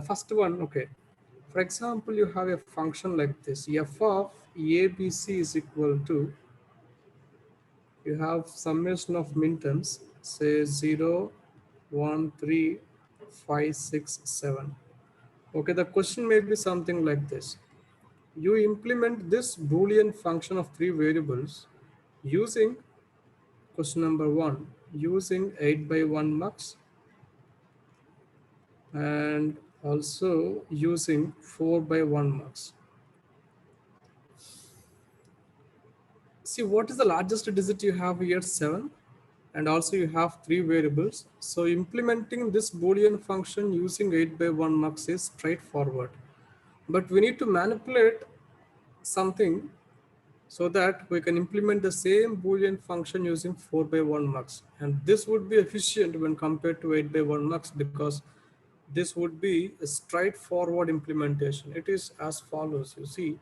First one, okay. For example, you have a function like this. F of ABC is equal to, you have summation of minterms, say 0, 1, 3, 5, 6, 7. Okay, the question may be something like this. You implement this Boolean function of 3 variables using, question number 1, using 8 by 1 MUX and also using 4 by 1 MUX. See, what is the largest digit you have here? 7. And also you have 3 variables. So implementing this Boolean function using 8 by 1 MUX is straightforward. But we need to manipulate something so that we can implement the same Boolean function using 4 by 1 MUX. And this would be efficient when compared to 8 by 1 MUX, because this would be a straightforward implementation. It is as follows. You see,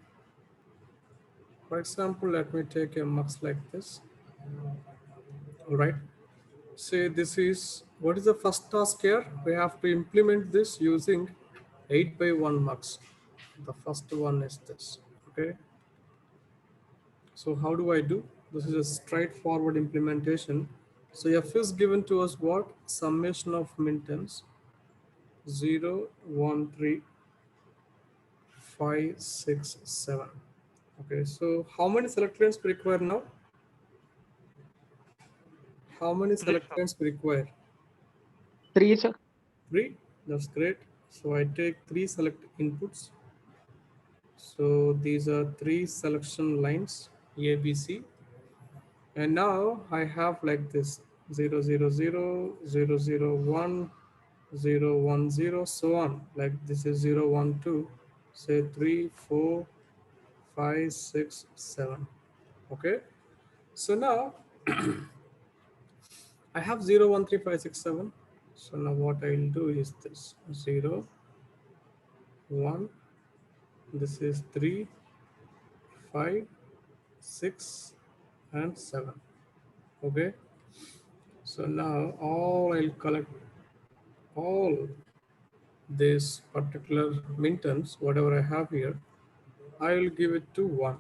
for example, let me take a MUX like this. All right. Say this is, what is the first task here? We have to implement this using 8 by 1 MUX. The first one is this. Okay. So how do I do? This is a straightforward implementation. So F is given to us what? Summation of minterms 0, 1, 3, 5, 6, 7. Okay, so how many select lines we require now? How many select lines we require? 3, sir. 3. That's great. So I take 3 select inputs. So these are 3 selection lines, A, B, C. And now I have like this 0, 0, 0, 0, 0, 1, 0, 1, 0, so on. Like this is 0, 1, 2, say 3, 4, 5, 6, 7. Okay. So now I have 0, 1, 3, 5, 6, 7. So now what I will do is this 0, 1, this is 3, 5, 6, and 7. Okay. So now I'll collect all this particular minterms, whatever I have here, I will give it to 1.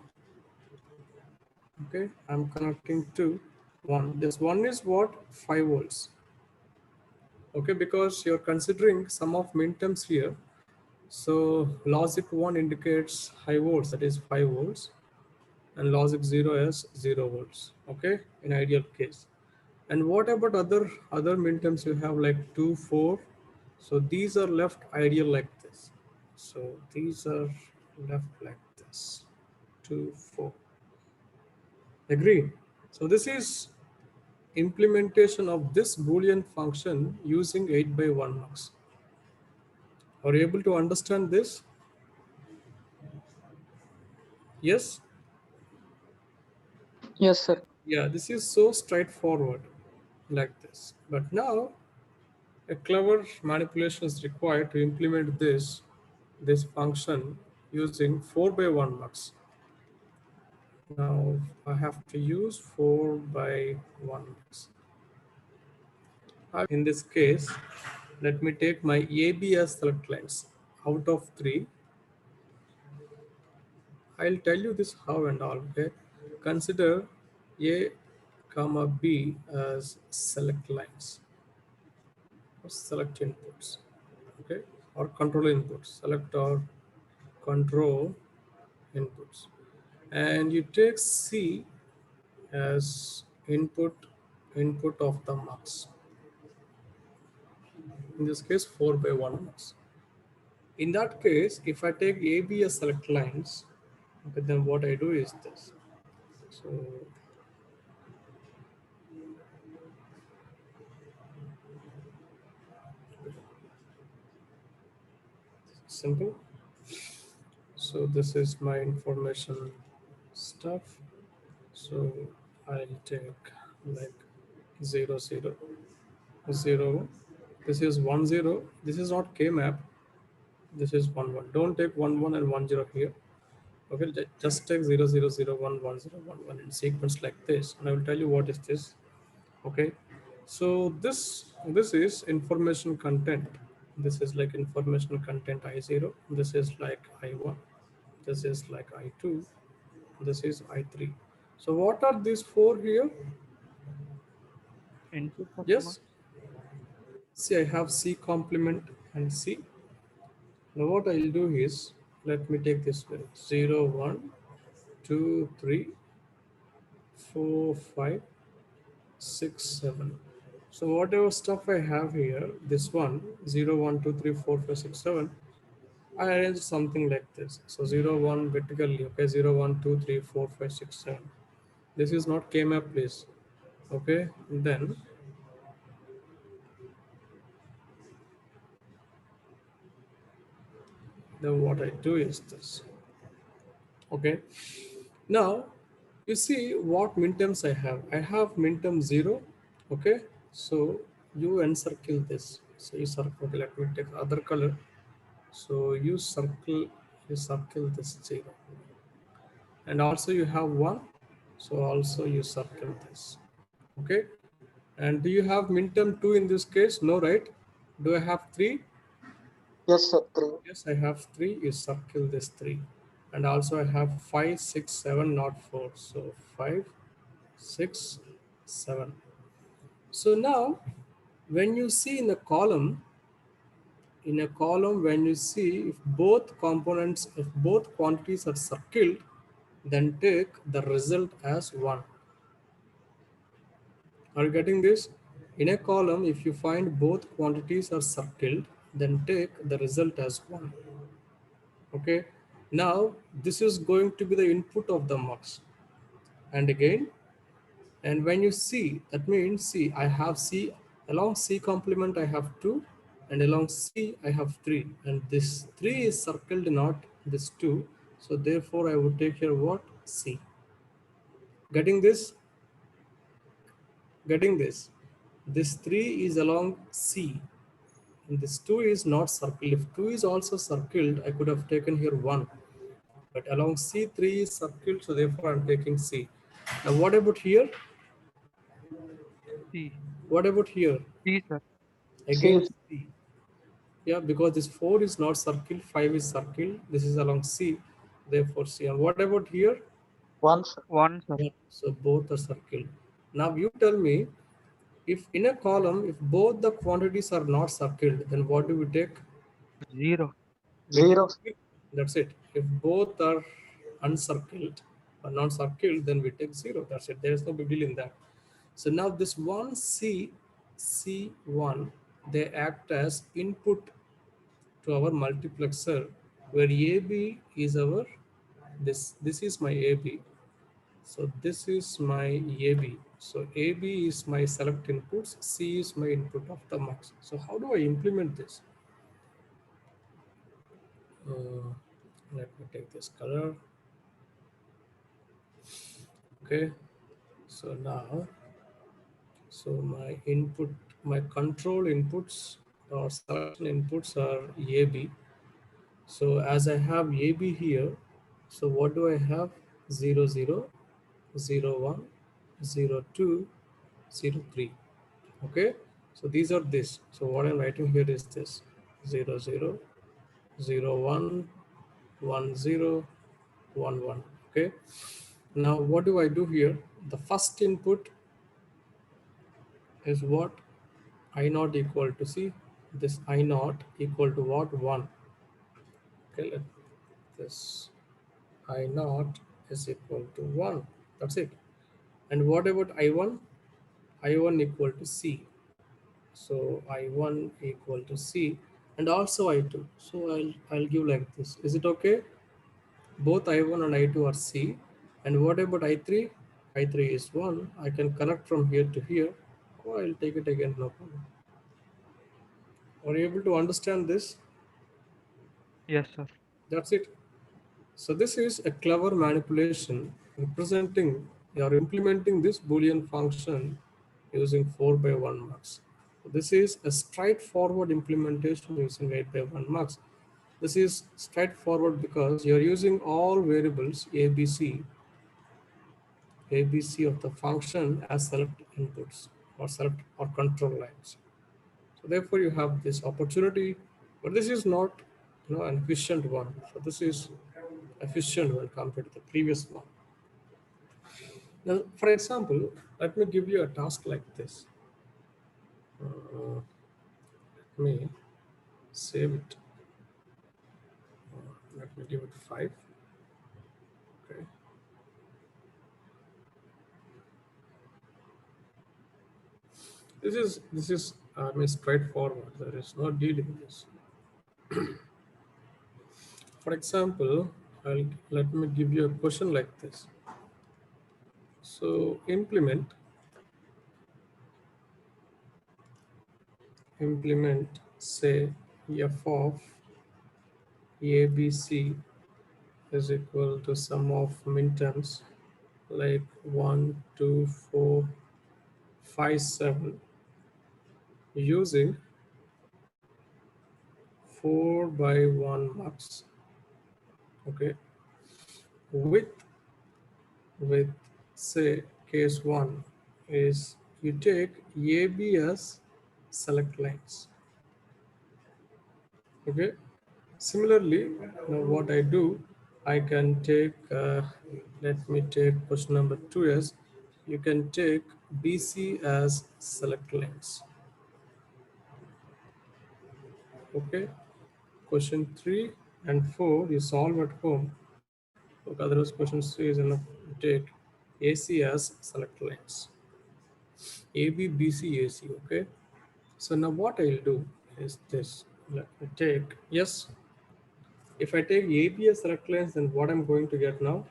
Okay, I'm connecting to 1. This 1 is what? 5 volts. Okay, because you're considering some of minterms here. So logic 1 indicates high volts, that is 5 volts, and logic 0 is 0 volts. Okay, in ideal case. And what about other minterms you have, like 2, 4? So these are left ideal like this. So these are left like this, 2, 4. Agree? So this is implementation of this Boolean function using 8 by 1 MUX. Are you able to understand this? Yes? Yes, sir. Yeah, this is so straightforward like this. But now a clever manipulation is required to implement this function using 4 by 1 MUX. Now I have to use 4 by 1 MUX. In this case, let me take my AB as select lines. Out of 3, I'll tell you this how and all. Okay, consider A comma B as select lines or select inputs. Okay, or control inputs. Select or control inputs, and you take C as input of the MUX. In this case, 4 by 1 MUX. In that case, if I take AB as select lines, okay, then what I do is this. So simple. So this is my information stuff. So I'll take like 0, 0, 0. This is 1, 0. This is not K map. This is 1, 1. Don't take 1, 1 and 1, 0 here. Okay, just take 0, 0, 0, 1, 1, 0, 1, 1 in sequence like this, and I will tell you what is this. Okay, so this is information content. This is like informational content I0. This is like I1. This is like I2. This is I3. So what are these four here? Input of MUX. Yes. See, I have C complement and C. Now what I'll do is, let me take this way. 0, 1, 2, 3, 4, 5, 6, 7. So whatever stuff I have here, this one, 0, 1, 2, 3, 4, 5, 6, 7, I arrange something like this. So 0, 1 vertically, okay, 0, 1, 2, 3, 4, 5, 6, 7. This is not K-map, please. Okay, then what I do is this. Okay, now you see what minterms I have. I have minterm 0. Okay, so you encircle this. So you circle, okay, let me take other color. So you circle this 0. And also you have 1. So also you circle this. Okay, and do you have minterm 2 in this case? No, right? Do I have 3? Yes, sir. 3. Yes, I have 3. You circle this 3. And also I have 5, 6, 7, not 4. So 5, 6, 7. So now when you see in a column, when you see if both components, if both quantities are circled, then take the result as 1. Are you getting this? In a column, if you find both quantities are circled, then take the result as 1. Okay. Now, this is going to be the input of the MUX. And again, and when you see, that means, see, I have C, along C complement, I have 2, and along C, I have 3. And this 3 is circled, not this 2. So therefore, I would take here what? C. Getting this? Getting this? This 3 is along C. And this 2 is not circled. If 2 is also circled, I could have taken here 1. But along C3 is circled, so therefore I'm taking C. Now what about here? C. What about here? C, sir. Again C. Yeah, because this 4 is not circled, 5 is circled. This is along C, therefore C. And what about here? 1, sir. 1, sir. 1. So both are circled. Now you tell me, if in a column, if both the quantities are not circled, then what do we take? 0. We take 0. That's it. If both are uncircled or not circled, then we take 0. That's it. There is no big deal in that. So now this one C1, they act as input to our multiplexer, where AB is our, this is my AB. So this is my AB. So AB is my select inputs, C is my input of the MUX. So how do I implement this? Uh, Let me take this color. Okay, so now, so my input, my control inputs or selection inputs are AB. So as I have AB here, so what do I have? 0, 0, 0, 1, 0, 2, 0, 3. Okay, so these are this. So what I'm writing here is this: 0, 0, 0, 1, 1, 0, 1, 1. Okay, now what do I do here? The first input is what? I naught equal to, see, this I naught equal to what? 1. Okay, let this I naught is equal to 1. That's it. And what about I1? I1 equal to C. So I1 equal to C, and also I2. So I'll give like this. Is it okay? Both I1 and I2 are C. And what about I3? I3 is 1. I can connect from here to here, or I'll take it again, no problem. Are you able to understand this? Yes, sir. That's it. So this is a clever manipulation representing or implementing this Boolean function using 4 by 1 mux. This is a straightforward implementation using 8 by 1 mux. This is straightforward because you're using all variables ABC of the function as select inputs or select or control lines. So therefore you have this opportunity But this is not, an efficient one. So this is efficient when compared to the previous one. Now, for example, let me give you a task like this. Let me save it. Let me give it 5. Okay. This is straightforward. There is no deal in this. For example, let me give you a question like this. So implement say f of ABC is equal to sum of minterms like 1, 2, 4, 5, 7 using 4 by 1 mux. Okay, with say case 1 is you take AB as select lines. Okay, similarly, now what I do, I can take let me take question number 2 as you can take BC as select lines. Okay, question 3 and 4 you solve at home. Okay, otherwise question 3 is enough. Take AC as select lines. AB, BC, AC. Okay. So now what I'll do is this. Let me take, yes, if I take AB as select lines, then what I'm going to get now?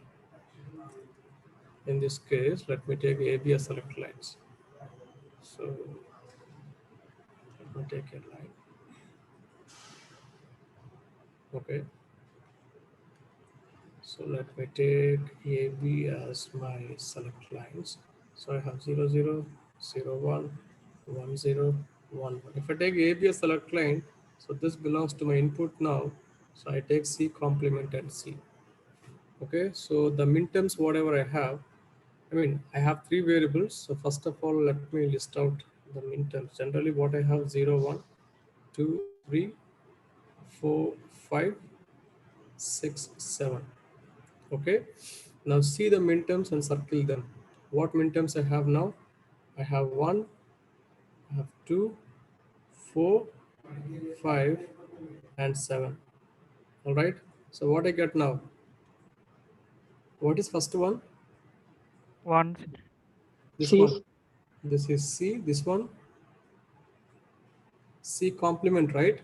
In this case, let me take AB as select lines. So let me take a line. Okay. So let me take AB as my select lines. So I have 0, 0, 0, 1, 1, 0, 1, 1. If I take AB as select line, so this belongs to my input now. So I take C complement and C. Okay, so the minterms, whatever I have, I have 3 variables. So first of all, let me list out the minterms. Generally, what I have 0, 1, 2, 3, 4, 5, 6, 7. Okay, now see the minterms and circle them. What minterms I have now? I have 1, I have 2, 4, 5, and 7. All right, so what I get now? What is first one? One. This one. This is C. This one C complement, right?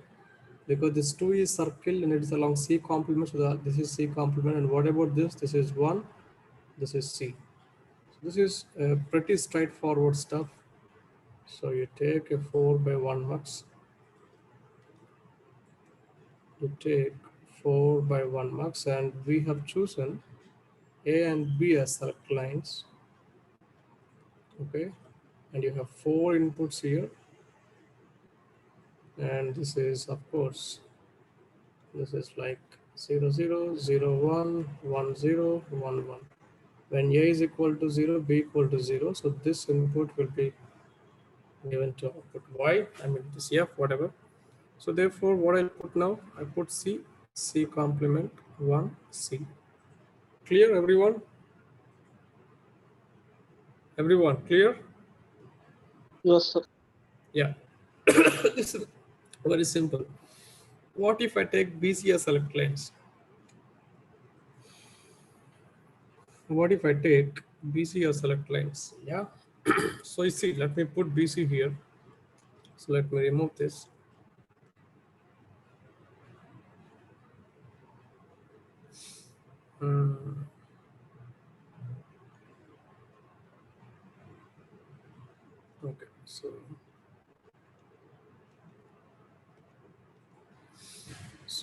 Because this 2 is circle and it is along C complement, so this is C complement. And what about this? This is 1, this is C. So this is pretty straightforward stuff. So you take a 4 by 1 mux, you take 4 by 1 mux, and we have chosen A and B as select lines. Okay, and you have 4 inputs here, and this is, of course, this is like 0, 0, 0, 1, 1, 0, 1, 1. When A is equal to 0, B equal to 0, so this input will be given to output Y, this F, whatever. So therefore, what I'll put now, I put C, C complement 1, C. Clear, everyone? Everyone, clear? Yes, sir. Yeah. This is very simple. What if I take BC as select lines? What if I take BC as select lines? Yeah. So you see, let me put BC here. So let me remove this. Hmm. Okay, so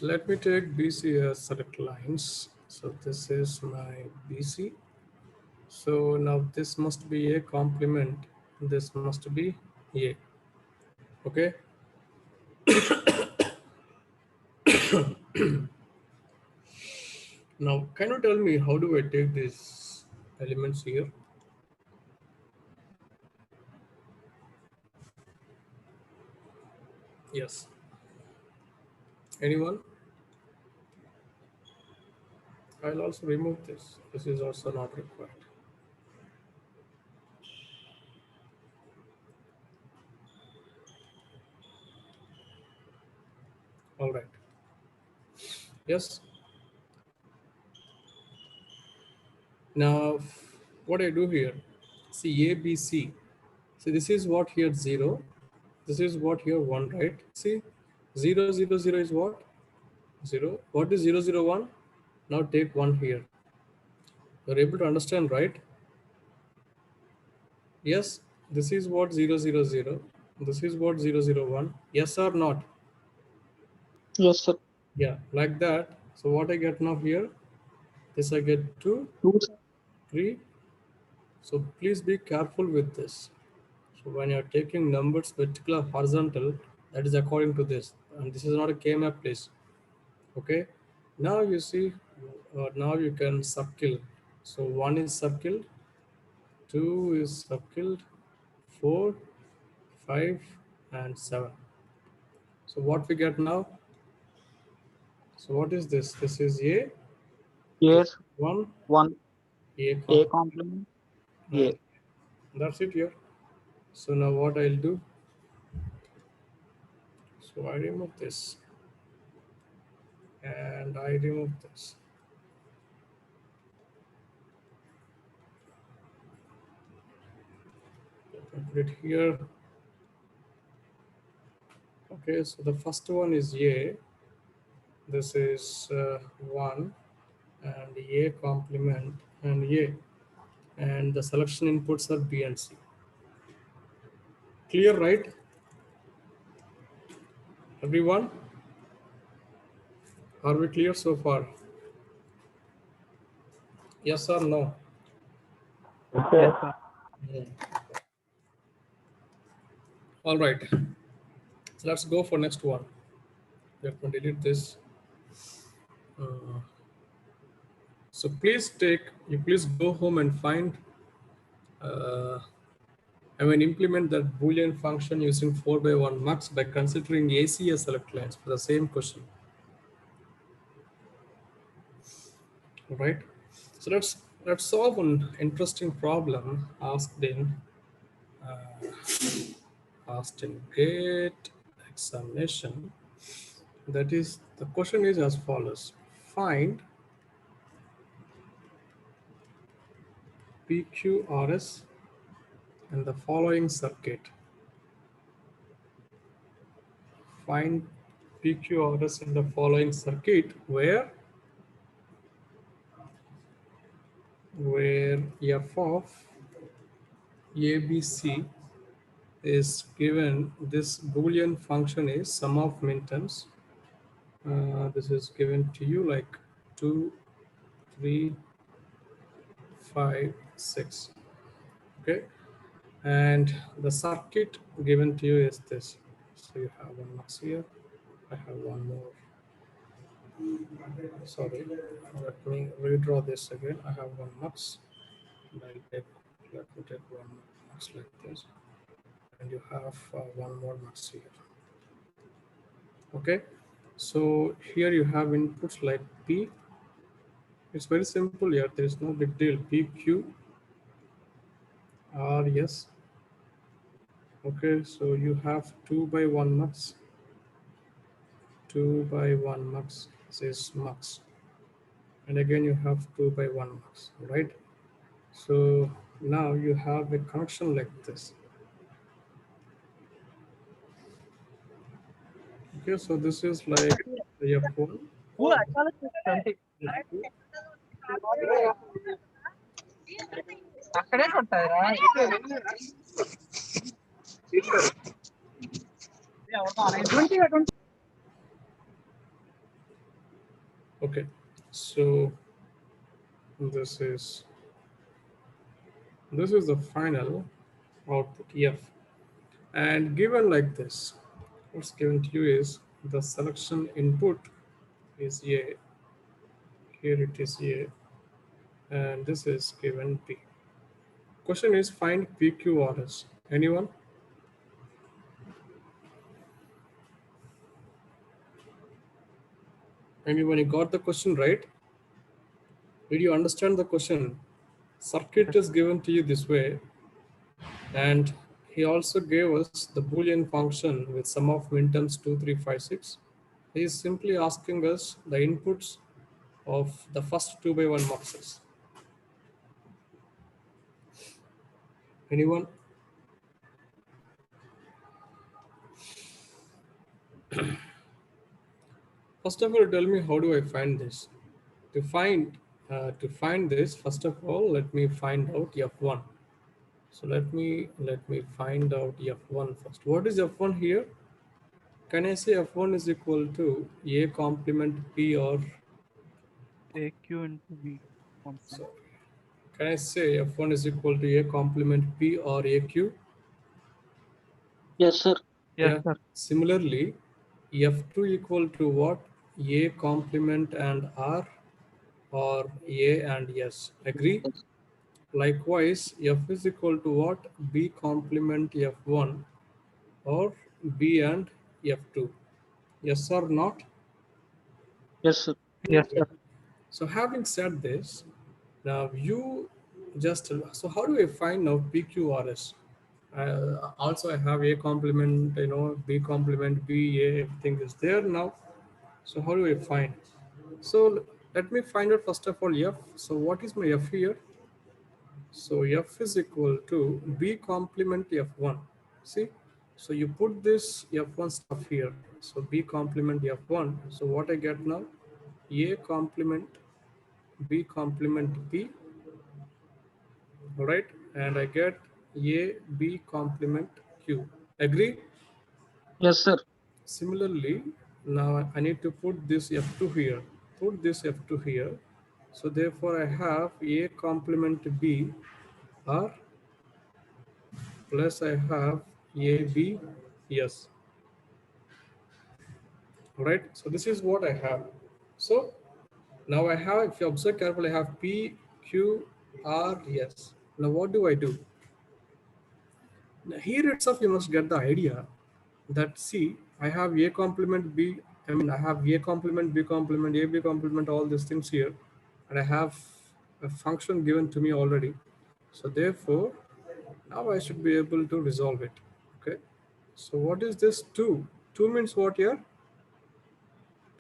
let me take BC as select lines. So this is my BC. So now this must be a complement. This must be A. Okay. Now, can you tell me how do I take these elements here? Yes. Anyone? I'll also remove this. This is also not required. All right. Yes. Now, what I do here, see A, B, C. See, this is what here 0. This is what here 1, right? See, 0, 0, 0 is what? 0. What is 0, 0, 1? Now take 1 here. You're able to understand, right? Yes, this is what 0, 0, 0. This is what 0, 0, 1. Yes or not? Yes, sir. Yeah, like that. So what I get now here, this I get 2, 2, sir. 3. So please be careful with this. So when you're taking numbers vertical or horizontal, that is according to this. And this is not a K-map place. Okay. Now you see, now you can circle. So 1 is circled, 2 is circled, 4, 5, and 7. So what we get now? So what is this? This is A, this Yes, is 1, 1 A A complement, complement and A. that's it here. So now what I'll do? So I remove this and I remove this. I put it here. Okay, so the first one is A. This is 1 and A complement and A. And the selection inputs are B and C. Clear, right? Everyone? Are we clear so far? Yes or no? Yes, sir. Yeah. All right. So let's go for next one. Let me delete this. Uh, so please go home and find, implement that Boolean function using 4 by 1 MUX by considering ACS select lines for the same question. All right. So let's solve an interesting problem asked in GATE examination. That is, the question is as follows: find PQRS in the following circuit. Find PQRS in the following circuit where f of ABC is given. This Boolean function is sum of minterms. This is given to you like 2, 3, 5, 6. Okay, and the circuit given to you is this. So you have one MUX here. I have one more. Sorry, let me redraw this again. I have one MUX. And let me take one MUX like this, and you have one more MUX here. Okay, so here you have inputs like P. It's very simple here. There is no big deal. P, Q, R, yes. Okay, so you have 2 by 1 MUX. 2 by 1 MUX. This is MUX. And again, you have 2 by 1 MUX, right? So now you have a connection like this. Okay, so this is like F1, F2, అక్కడే ఉంటారా okay. So this is the final output F. And given like this, what's given to you is the selection input is A. Here it is A, and this is given P. Question is find PQRS. Anyone? Anyone, you got the question right? Did you understand the question? Circuit is given to you this way, and he also gave us the Boolean function with sum of minterms 2, 3, 5, 6. He is simply asking us the inputs of the first 2 by 1 MUXes. Anyone? First of all, tell me, how do I find this? To find this, first of all, let me find out f1. So let me find out f1 first. What is f1 here? Can I say f1 is equal to a complement p, or AQ into B so complement. can I say f1 is equal to a complement p or aq? Yes, sir. Yes, Yeah. sir. Similarly, f2 equal to what? A complement and r, or a and s. Agree? Likewise, f is equal to what? B complement f1 or b and f2. Yes or not? Yes, sir. Yes, sir. So having said this, now you just, so how do I find now PQRS? Also I have a complement, B complement, B, A, everything is there now. So how do I find? So let me find out first of all F. So what is my F here? So F is equal to B complement F1. See? So you put this F1 stuff here. So B complement F1. So what I get now? A complement B complement B, all right? And I get A, B complement Q. Agree? Yes, sir. Similarly, now I need to put this F2 here. Put this F2 here. So therefore I have A complement B R plus I have AB, yes. All right. So this is what I have. So now I have, if you observe carefully, I have P, Q, R, S. Now what do I do? Now here itself you must get the idea that, see, I have A complement B, I have A complement, B complement, AB complement, all these things here, and I have a function given to me already. So therefore, now I should be able to resolve it. Okay. So what is this 2? 2 means what here?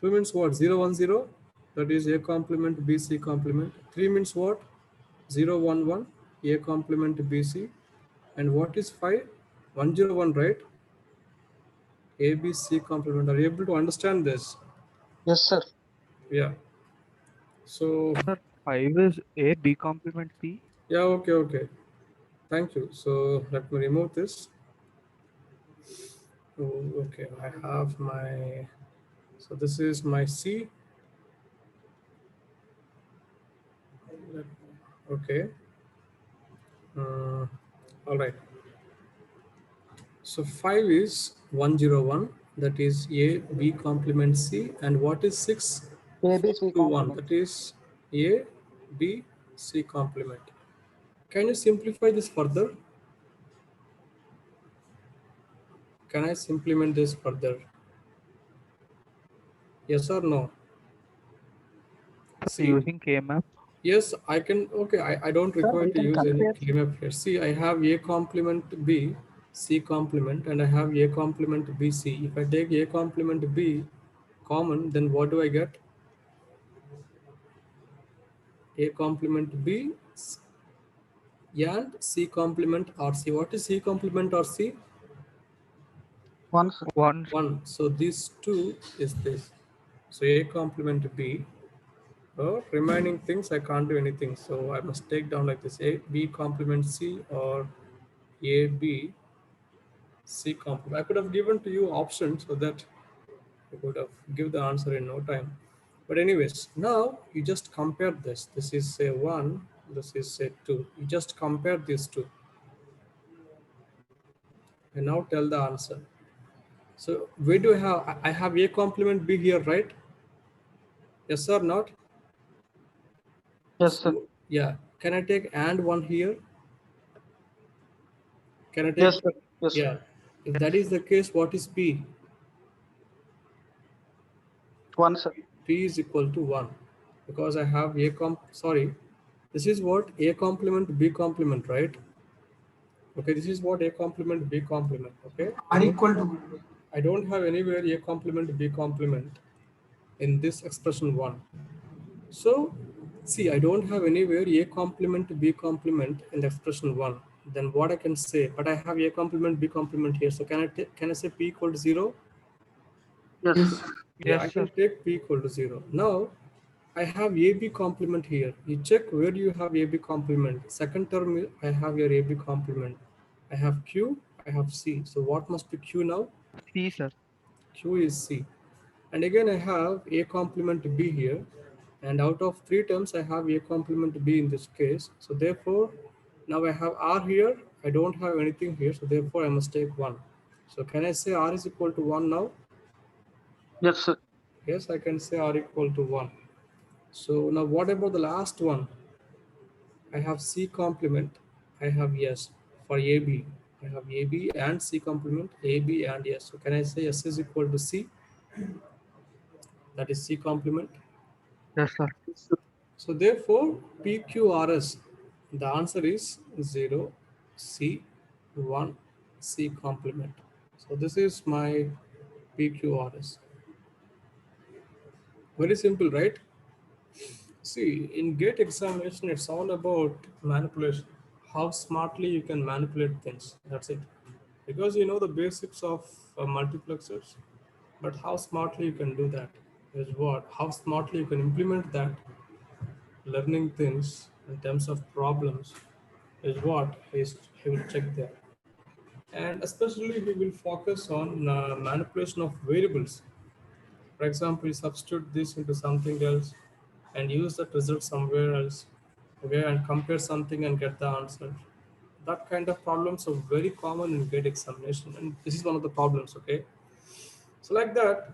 2 means what? 0, 1, 0. That is A complement, B, C complement. 3 means what? 0, 1, 1. A complement, B, C. And what is 5? 1, 0, 1, right? A, B, C complement. Are you able to understand this? Yes, sir. Yeah. So, Sir, 5 is A, B complement C. yeah, okay, okay. Thank you. So let me remove this. Oh, okay, I have my, so this is my C. Okay. All right. So 5 is 101. That is A, B complement C. And what is 6? ABC 421. complement. That is A, B, C complement. Can you simplify this further? Can I implement this further? Yes or no? See, Using K-map. yes, I can. Okay, I don't Sir, require we to can use any compare. KMap here. See, I have A complement B, C complement, and I have A complement B, C. If I take A complement B common, then what do I get? A complement B and C complement RC. What is C complement RC? 1, sir. 1. 1. So these two is this. So A complement B. Remaining things I can't do anything. So I must take down like this: A B complement C, or A B C complement. I could have given to you options so that you could have give the answer in no time. But anyways, now you just compare this. This is say 1, this is say 2. You just compare these two and now tell the answer. So where do I have? I have A complement B here, right? Yes or not? Yes, sir. So yeah, can I take and 1 here? Can I Yes, take, sir. Yes, sir. yeah? If that Yes. is the case, what is P? 1, sir. P is equal to 1 because I have this is what A complement B complement, right? Okay, this is what A complement B complement. Okay, R equal to I don't have anywhere A complement B complement in this expression 1. So see, I don't have anywhere A complement B complement in the expression 1. Then what I can say, but I have A complement B complement here. So can I say P equal to 0? yes. Yeah, Yes, I sir. can take P equal to 0. Now I have AB complement here. You check where do you have AB complement. Second term, I have your AB complement. I have Q, I have C. So what must be Q now? C, sir. Q is C. And again, I have A complement B here. And out of 3 terms, I have A complement B in this case. So therefore, now I have R here. I don't have anything here. So therefore, I must take 1. So can I say R is equal to 1 now? Yes, sir. Yes, I can say R equal to 1. So now what about the last one? I have C complement. I have S for AB. I have AB and C complement, AB and S. So can I say S is equal to C? That is C complement. Yes, sir. So therefore, PQRS, the answer is 0, C, 1, C complement. So this is my PQRS. Very simple, right? See, in GATE examination, it's all about manipulation. How smartly you can manipulate things. That's it. Because you know the basics of multiplexers, but how smartly you can do that is what. How smartly you can implement that learning things in terms of problems is what he will check there. And especially he will focus on manipulation of variables. For example, you substitute this into something else and use that result somewhere else, okay, and compare something and get the answer. That kind of problems are very common in GATE examination, and this is one of the problems, okay? So like that,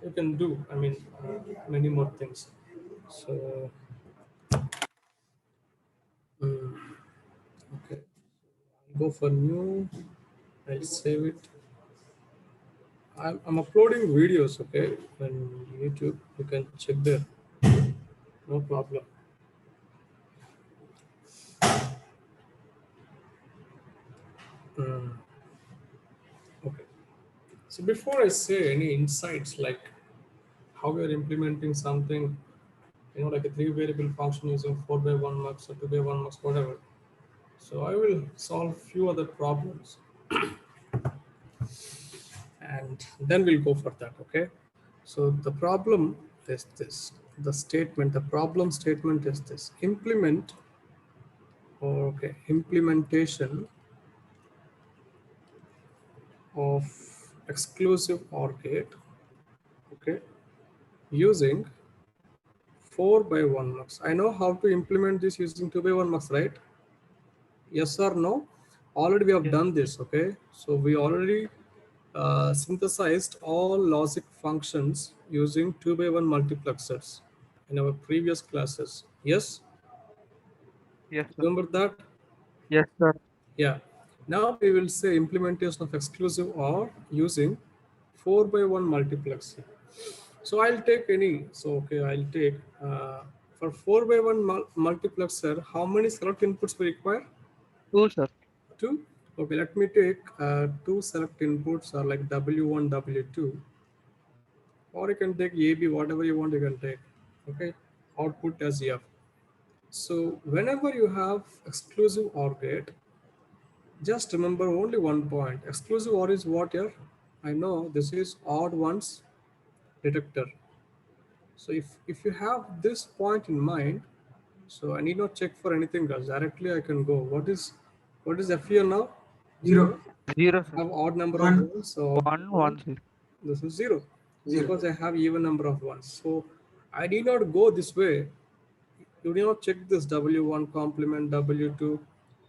you can do, many more things. So, okay, go for new, I'll save it. I'm uploading videos, okay, on YouTube. You can check there, no problem. Mm, okay. So before I say any insights like how we are implementing something, like a 3 variable function using 4 by 1 mux or 2 by 1 mux, whatever. So I will solve few other problems and then we'll go for that, okay? So the problem is this, the problem statement is this, implementation of exclusive OR gate, okay, using 4 by 1 mux. I know how to implement this using 2 by 1 mux, right? Yes or no? Already we have Yes. done this, okay? So we already synthesized all logic functions using 2 by 1 multiplexers in our previous classes. Yes? Yes, sir. Remember that? Yes, sir. Yeah. Now we will say implementation of exclusive OR using 4 by 1 multiplexing. So I'll take any. So okay, I'll take for 4 by 1 multiplexer. How many select inputs we require? 2, sir. 2. Okay, let me take 2 select inputs are like W1, W2, or you can take AB, whatever you want. You can take. Okay, output as F. So whenever you have exclusive OR gate, just remember only one point. Exclusive OR is what here? I know this is odd ones detector. So if you have this point in mind, so I need not check for anything else. Directly I can go. What is F here now? 0. 0, sir. I have odd number of ones. So 1, 1, 1, sir. this is 0. Because I have even number of ones. So I need not go this way. You need not check this W1 complement W2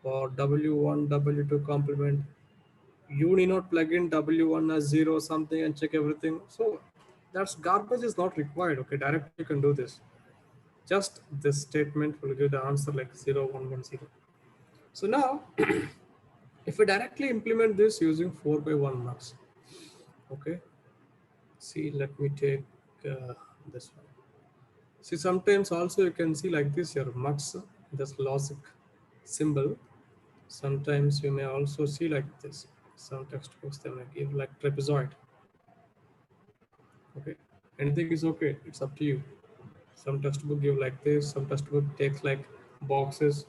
or W1 W2 complement. You need not plug in W1 as 0 something and check everything. So that's garbage is not required. Okay, directly you can do this. Just this statement will give the answer like 0, 1, 1, 0. So now, if I directly implement this using 4 by 1 mux, okay, see, let me take this one. See, sometimes also you can see like this your MUX, this logic symbol. Sometimes you may also see like this. Some textbooks they may give like trapezoid. Okay, anything is okay. It's up to you. Some textbook give like this. Some textbook takes like boxes.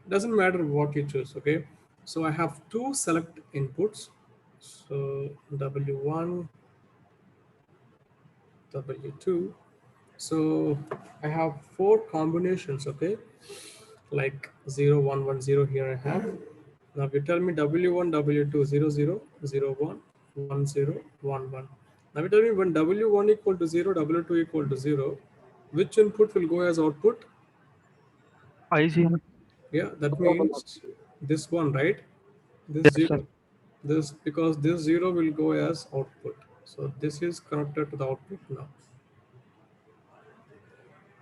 Doesn't matter what you choose. Okay, so I have two select inputs. So W1, W2. So I have four combinations. Okay, like 0 1 1 0 here I have. Now you tell me W1 W2 0 0 0 1 1 0 1 1. Now you tell me when W1 equal to 0 W2 equal to 0, which input will go as output? IGN. Yeah, that means this one, right? This Yes, sir. 0. This, because this 0 will go as output. So this is connected to the output now.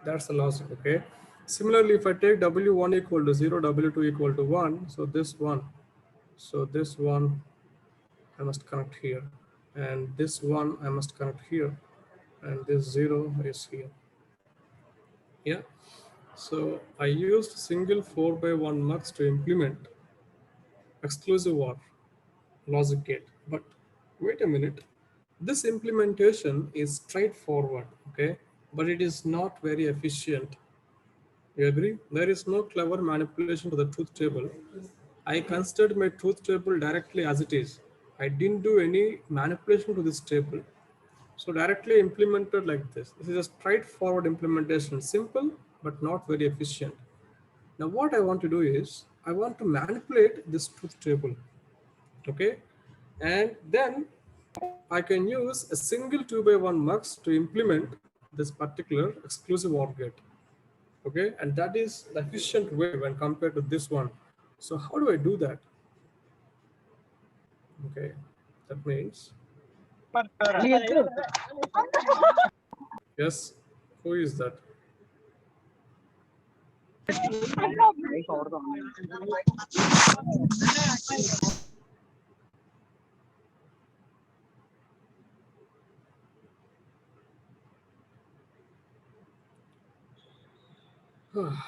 That's the logic, okay? Similarly, if I take W1 equal to 0, W2 equal to 1, so this one I must connect here, and this one I must connect here, and this 0 is here. Yeah, so I used single 4 by 1 MUX to implement exclusive OR logic gate. But wait a minute, this implementation is straightforward, okay, but it is not very efficient. You agree? There is no clever manipulation to the truth table. I considered my truth table directly as it is. I didn't do any manipulation to this table. So directly implemented like this. This is a straightforward implementation, simple but not very efficient. Now what I want to do is I want to manipulate this truth table, okay? And then I can use a single 2 by 1 MUX to implement this particular exclusive OR gate, okay? And that is the efficient way when compared to this one. So how do I do that? Okay, that means, yes, who is that? Okay.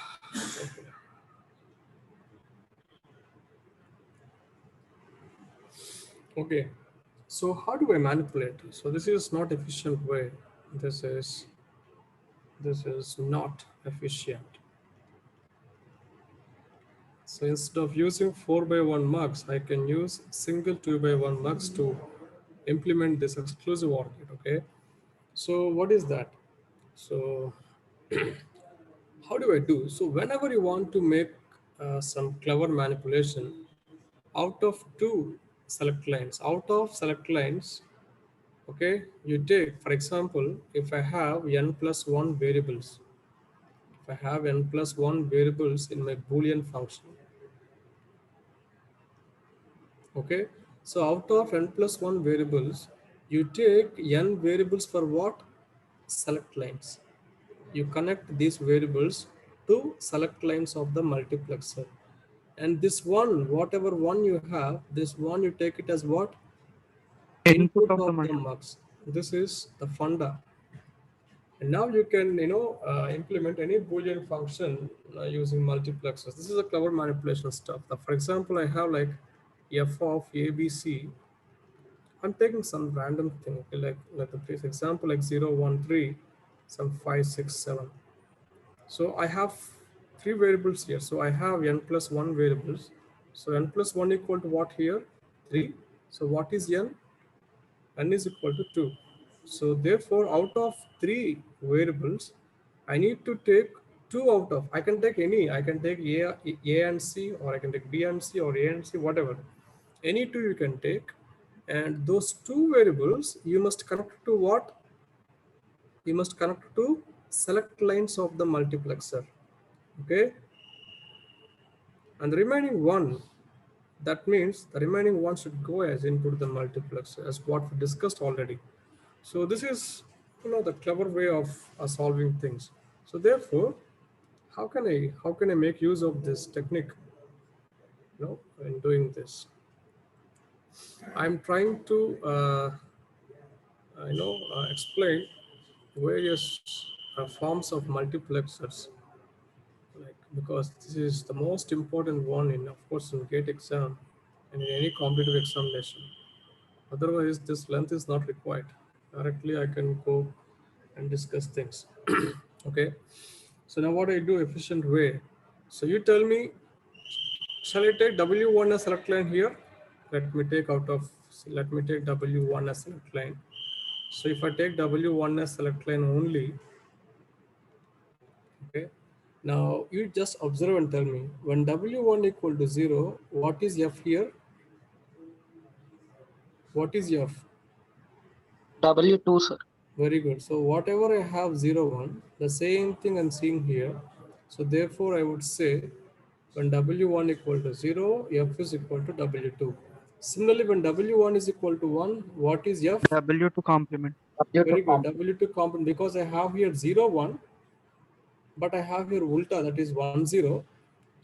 Okay, so how do I manipulate? So this is not efficient way. This is this is not efficient. So instead of using 4 by 1 MUX, I can use single 2 by 1 MUX to implement this exclusive OR gate. Okay. So what is that? So how do I do? So whenever you want to make some clever manipulation out of out of select lines, okay, you take, for example, if I have n plus 1 variables, if I have n plus 1 variables in my Boolean function, okay, so out of n plus 1 variables, you take n variables for what? Select lines. You connect these variables to select lines of the multiplexer. And this one, whatever one you have, this one you take it as what? Input Input of the of the multi. MUX. This is the funda. And now you can, implement any Boolean function using multiplexers. This is a clever manipulation stuff. For example, I have like f of ABC. I'm taking some random thing, okay, like the previous example, like 0, 1, 3, some 5, 6, 7. So I have three variables here. So I have n plus 1 variables. So n plus 1 equal to what here? 3. So what is n? N is equal to 2. So therefore, out of three variables, I need to take two out of, I can take any, I can take A and C, or I can take B and C, or A and C, whatever. Any two you can take. And those two variables, you must connect to what? You must connect to select lines of the multiplexer. Okay. And the remaining one, that means the remaining one should go as input the multiplexer, as what we discussed already. So this is, the clever way of solving things. So therefore, how can I make use of this technique, in doing this? I'm trying to explain various forms of multiplexers, like, because this is the most important one in, of course, in gate exam and in any competitive examination. Otherwise, this length is not required. Directly, I can go and discuss things. Okay. So now what I do efficient way. So you tell me, shall I take W1 as select line here? Let me take W1 as select line. So if I take W1 as select line only, okay. Now you just observe and tell me when W1 equal to 0, what is F here? What is F? W2, sir. Very good. So whatever I have 0, 1, the same thing I'm seeing here. So therefore I would say when W1 equal to 0, F is equal to W2. Similarly, when W1 is equal to 1, what is F? W2 complement. W2 Very good. complement. W2 component, because I have here 0, 1, but I have here ulta, that is 1, 0.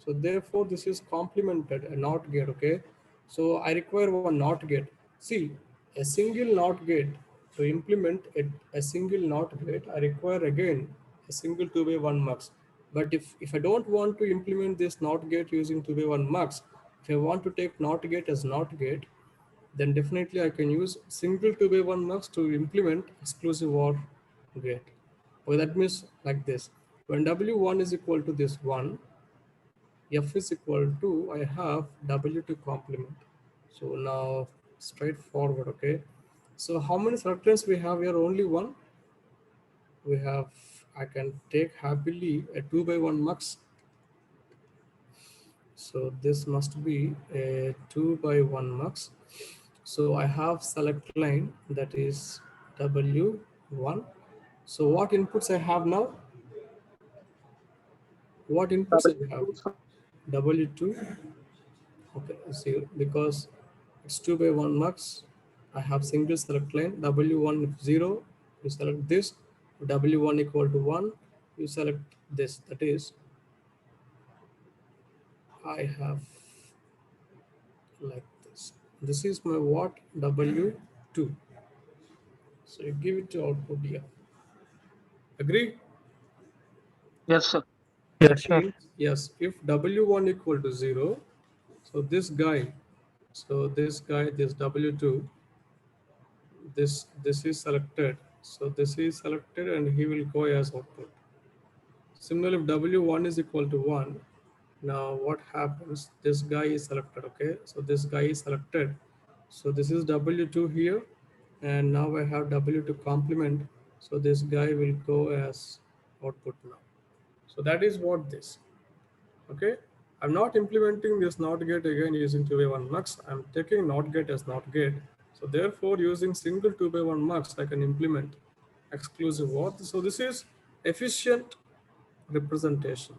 So therefore this is complemented, a NOT gate, okay? So I require one NOT gate. See, a single NOT gate, to implement a single NOT gate, I require again a single 2 by 1 MUX. But if I don't want to implement this NOT gate using 2 by 1 MUX, if I want to take NOT gate as NOT gate, then definitely I can use single 2 by 1 MUX to implement exclusive OR gate. Okay, that means like this. When W1 is equal to this 1, F is equal to, I have W2 complement. So now straightforward, okay. So how many selectors we have here? Only one. We have, I can take happily a 2 by 1 MUX. So this must be a 2 by 1 MUX. So I have select line, that is W1. So what inputs I have now? What inputs I have? W2, sir. W2. Okay, see, because it's 2 by 1 MUX, I have single select line. W1 0, you select this. W1 equal to 1, you select this. That is, I have like this. This is my what? W2. So you give it to output here. Agree? Yes, sir. Yes, That sir. means, yes, if W1 equal to 0, so this guy, this W2, this is selected. So this is selected and he will go as output. Similarly, if W1 is equal to 1, now what happens? This guy is selected, okay? So this guy is selected. So this is W2 here, and now I have W2 complement. So this guy will go as output now. So that is what this, okay? I'm not implementing this NOT gate again using 2 by 1 MUX. I'm taking NOT gate as NOT gate. So therefore, using single 2 by 1 MUX, I can implement exclusive OR. So this is efficient representation.